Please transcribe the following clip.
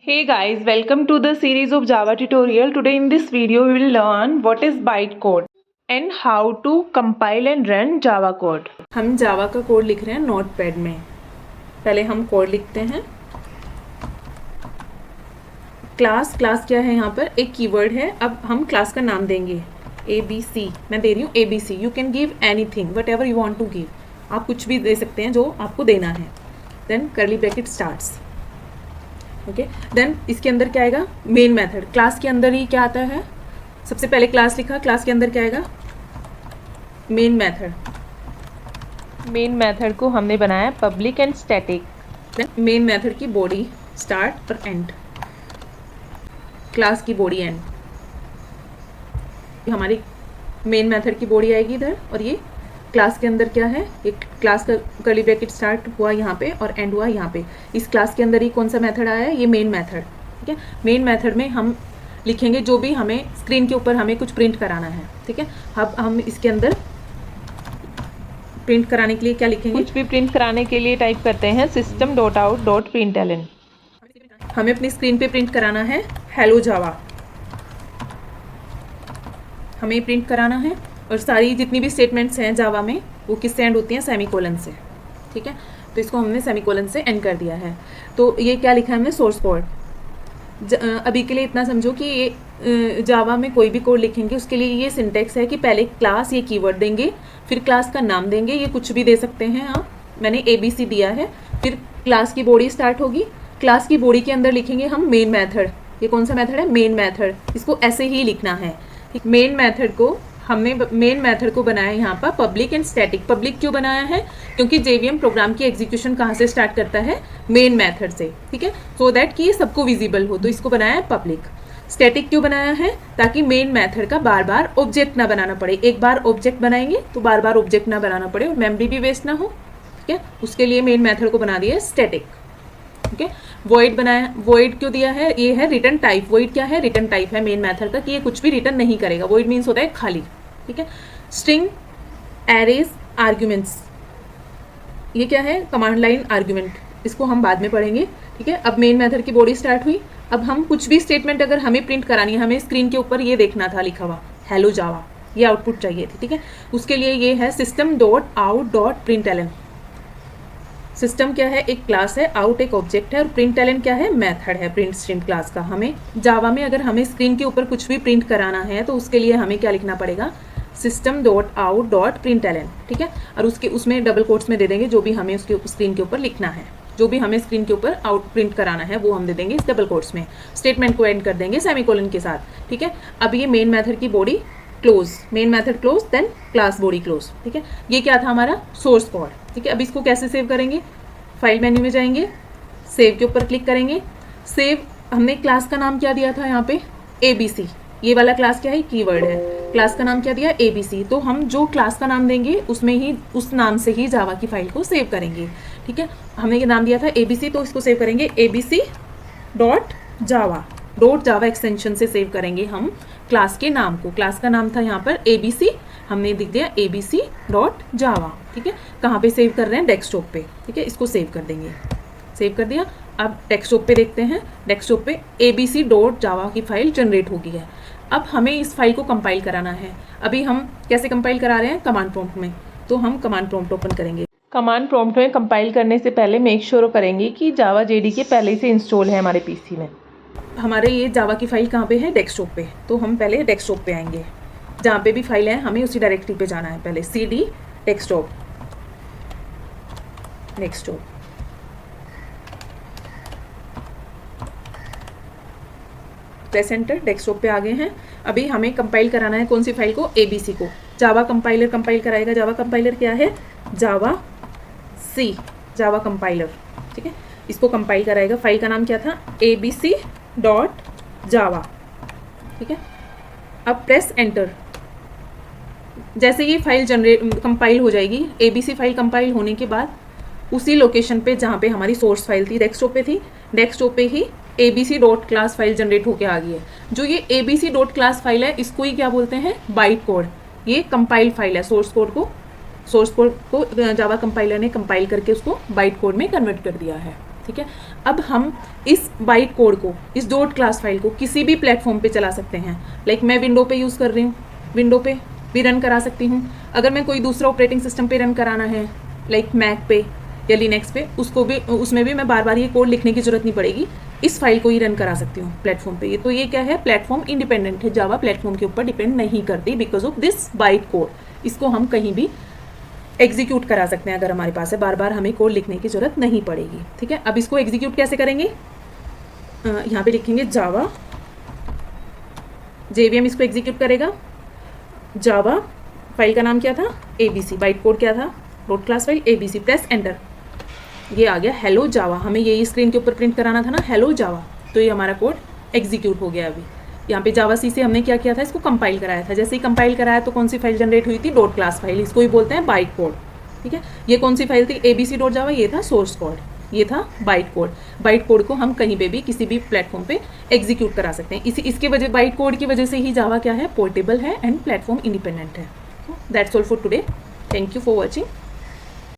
Hey guys, welcome to the series of Java tutorial. Today in this video we will learn what is bytecode and how to compile and run Java code. हम Java का code लिख रहे हैं notepad में. पहले हम code लिखते हैं. क्लास क्या है यहाँ पर? एक कीवर्ड है. अब हम क्लास का नाम देंगे ABC. मैं दे रही हूँ ABC. You can give anything, whatever you want to give. आप कुछ भी दे सकते हैं जो आपको देना है. Then curly bracket starts. Okay then इसके अंदर क्या आएगा? Main method. क्लास के अंदर ही क्या आता है? सबसे पहले क्लास लिखा, क्लास के अंदर क्या आएगा? Main method. मेन मेथड को हमने बनाया public and static. Then main method की बॉडी स्टार्ट और एंड, क्लास की बॉडी एंड. हमारी मेन मेथड की बॉडी आएगी इधर और ये क्लास के अंदर क्या है? एक क्लास का कर्ली ब्रैकेट स्टार्ट हुआ यहाँ पे और एंड हुआ यहाँ पे. इस क्लास के अंदर ही कौन सा मेथड आया है? ये मेन मेथड. ठीक है, मेन मेथड में हम लिखेंगे जो भी हमें स्क्रीन के ऊपर हमें कुछ प्रिंट कराना है. ठीक है, अब हम इसके अंदर प्रिंट कराने के लिए क्या लिखेंगे? कुछ भी प्रिंट कराने के लिए टाइप करते हैं system.out.println. हमें अपनी स्क्रीन पे प्रिंट कराना है हेलो जावा. हमें प्रिंट कराना है और सारी जितनी भी स्टेटमेंट्स हैं जावा में वो किससे एंड होती हैं? सेमीकोलन से. ठीक है, तो इसको हमने सेमीकोलन से एंड कर दिया है. तो ये क्या लिखा है हमने? Source code. अभी के लिए इतना समझो कि ये जावा में कोई भी कोड लिखेंगे उसके लिए ये सिंटेक्स है कि पहले क्लास ये कीवर्ड देंगे, फिर क्लास का नाम देंगे. ये कुछ भी दे सकते हैं आप. मैंने ABC दिया है. फिर क्लास की बॉडी स्टार्ट होगी. क्लास की बॉडी के अंदर लिखेंगे हम मेन मैथड. ये कौन सा मैथड है? Main method. इसको ऐसे ही लिखना है. मेन मैथड को हमने मेन मेथड को बनाया यहाँ पर पब्लिक एंड स्टैटिक. पब्लिक क्यों बनाया है? क्योंकि JVM प्रोग्राम की एग्जीक्यूशन कहाँ से स्टार्ट करता है? मेन मेथड से. ठीक है, सो दैट कि ये सबको विजिबल हो, तो इसको बनाया है पब्लिक. स्टैटिक क्यों बनाया है? ताकि मेन मेथड का बार बार ऑब्जेक्ट ना बनाना पड़े. एक बार ऑब्जेक्ट बनाएंगे तो बार बार ऑब्जेक्ट ना बनाना पड़े और मेमोरी भी वेस्ट ना हो. ठीक है, उसके लिए मेन मेथड को बना दिया है स्टैटिक. ठीक है, वॉइड बनाया. वॉइड क्यों दिया है? ये है रिटर्न टाइप. वॉइड क्या है? रिटर्न टाइप है मेन मेथड का कि ये कुछ भी रिटर्न नहीं करेगा. वॉइड मीन्स होता है खाली. ठीक है, स्ट्रिंग, एरेज, आर्ग्यूमेंट्स. ये क्या है? Command line argument. इसको हम बाद में पढ़ेंगे. ठीक है, अब मेन मेथड की बॉडी स्टार्ट हुई. अब हम कुछ भी स्टेटमेंट अगर हमें प्रिंट करानी है, हमें स्क्रीन के ऊपर ये देखना था लिखा हुआ हेलो जावा, ये आउटपुट चाहिए थी. ठीक है, उसके लिए ये है system.out.println. सिस्टम क्या है? एक क्लास है, आउट एक ऑब्जेक्ट है और println क्या है? मेथड है प्रिंट स्ट्रीम क्लास का. हमें जावा में अगर हमें स्क्रीन के ऊपर कुछ भी प्रिंट कराना है तो उसके लिए हमें क्या लिखना पड़ेगा? system.out.println. ठीक है, और उसमें डबल कोट्स में दे देंगे जो भी हमें उसके स्क्रीन के ऊपर लिखना है. जो भी हमें स्क्रीन के ऊपर आउट प्रिंट कराना है वो हम दे देंगे इस डबल कोट्स में. स्टेटमेंट को एंड कर देंगे सेमीकोलन के साथ. ठीक है, अब ये मेन मेथड की body close, main method close, then class body close. ठीक है, ये क्या था हमारा? Source code. ठीक है, अब इसको कैसे सेव करेंगे? फाइल मेन्यू में जाएंगे, सेव के ऊपर क्लिक करेंगे. सेव, हमने क्लास का नाम क्या दिया था यहाँ पे? ABC. ये वाला क्लास क्या है? कीवर्ड है. क्लास का नाम क्या दिया? ABC. तो हम जो क्लास का नाम देंगे उसमें ही उस नाम से ही जावा की फाइल को सेव करेंगे. ठीक है, हमने ये नाम दिया था ABC, तो इसको सेव करेंगे ABC.java. .java एक्सटेंशन से सेव करेंगे हम क्लास के नाम को. क्लास का नाम था यहाँ पर ABC, हमने लिख दिया ABC.java. ठीक है, कहाँ पे सेव कर रहे हैं? डेस्कटॉप पे. ठीक है, इसको सेव कर देंगे. सेव कर दिया. अब डेस्कटॉप पे देखते हैं. डेस्कटॉप पे ABC.java की फाइल जनरेट हो गई है. अब हमें इस फाइल को कंपाइल कराना है. अभी हम कैसे कंपाइल करा रहे हैं? कमांड प्रॉम्प्ट में. तो हम कमांड प्रॉम्प्ट ओपन करेंगे. कमांड प्रॉम्प्ट में कंपाइल करने से पहले मेक श्योर करेंगे कि जावा JDK पहले से इंस्टॉल है हमारे PC में. हमारे ये जावा की फाइल कहाँ पे है? डेस्कटॉप पे. तो हम पहले डेस्कटॉप पे आएंगे. जहाँ पे भी फाइल है हमें उसी डायरेक्टरी पे जाना है. पहले CD desktop, desktop. Press enter. Desktop पे आ गए हैं. अभी हमें कंपाइल कराना है कौन सी फाइल को? ABC को. जावा कंपाइलर कंपाइल कराएगा. जावा कंपाइलर क्या है? जावा C, जावा कंपाइलर. ठीक है, इसको कंपाइल कराएगा. फाइल का नाम क्या था? ABC.java. ठीक है, अब प्रेस एंटर. जैसे ये फाइल कंपाइल हो जाएगी, ABC फाइल कंपाइल होने के बाद उसी लोकेशन पे जहाँ पे हमारी सोर्स फाइल थी, डेस्कटॉप पे थी, डेस्कटॉप पे ही ABC.class फाइल जनरेट होके आ गई है. जो ये ABC.class फाइल है इसको ही क्या बोलते हैं? Byte code. ये कंपाइल फाइल है. सोर्स कोड को जावा कंपाइलर ने कंपाइल करके उसको बाइट कोड में कन्वर्ट कर दिया है. ठीक है। अब हम इस बाइट कोड को, इस डॉट क्लास फाइल को किसी भी प्लेटफॉर्म पे चला सकते हैं। लाइक मैं विंडो पे यूज़ कर रही हूँ, विंडो पे भी रन करा सकती हूँ। अगर मैं कोई दूसरा ऑपरेटिंग सिस्टम पे रन कराना है, लाइक मैक पे या लिनक्स पे, उसको भी, उसमें भी मैं बार बार ये कोड लिखने की जरूरत नहीं पड़ेगी, इस फाइल को ही रन करा सकती हूँ प्लेटफॉर्म पे। तो ये क्या है, प्लेटफॉर्म इंडिपेंडेंट है, जावा प्लेटफॉर्म के ऊपर डिपेंड नहीं करती because of this byte code. इसको हम कहीं भी एग्जीक्यूट करा सकते हैं अगर हमारे पास है, बार बार हमें कोड लिखने की जरूरत नहीं पड़ेगी। ठीक है, अब इसको एग्जीक्यूट कैसे करेंगे, यहाँ पे लिखेंगे जावा, JVM इसको एग्जीक्यूट करेगा। जावा फाइल का नाम क्या था, ABC, बाइट कोड क्या था, dot class file ABC, press enter, ये आ गया हेलो जावा। हमें यही स्क्रीन के ऊपर प्रिंट कराना था ना, हेलो जावा। तो ये हमारा कोड एग्जीक्यूट हो गया। अभी यहाँ पे जावा सी से हमने क्या किया था, इसको कंपाइल कराया था। जैसे ही कंपाइल कराया तो कौन सी फाइल जनरेट हुई थी, डॉट क्लास फाइल, इसको ही बोलते हैं बाइट कोड। ठीक है, ये कौन सी फाइल थी, ABC डॉट जावा, ये था सोर्स कोड, ये था बाइट कोड। बाइट कोड को हम कहीं पे भी किसी भी प्लेटफॉर्म पे एग्जीक्यूट करा सकते हैं। इसके वजह, बाइट कोड की वजह से ही जावा क्या है, पोर्टेबल है एंड प्लेटफॉर्म इंडिपेंडेंट है। That's all for today, thank you for watching.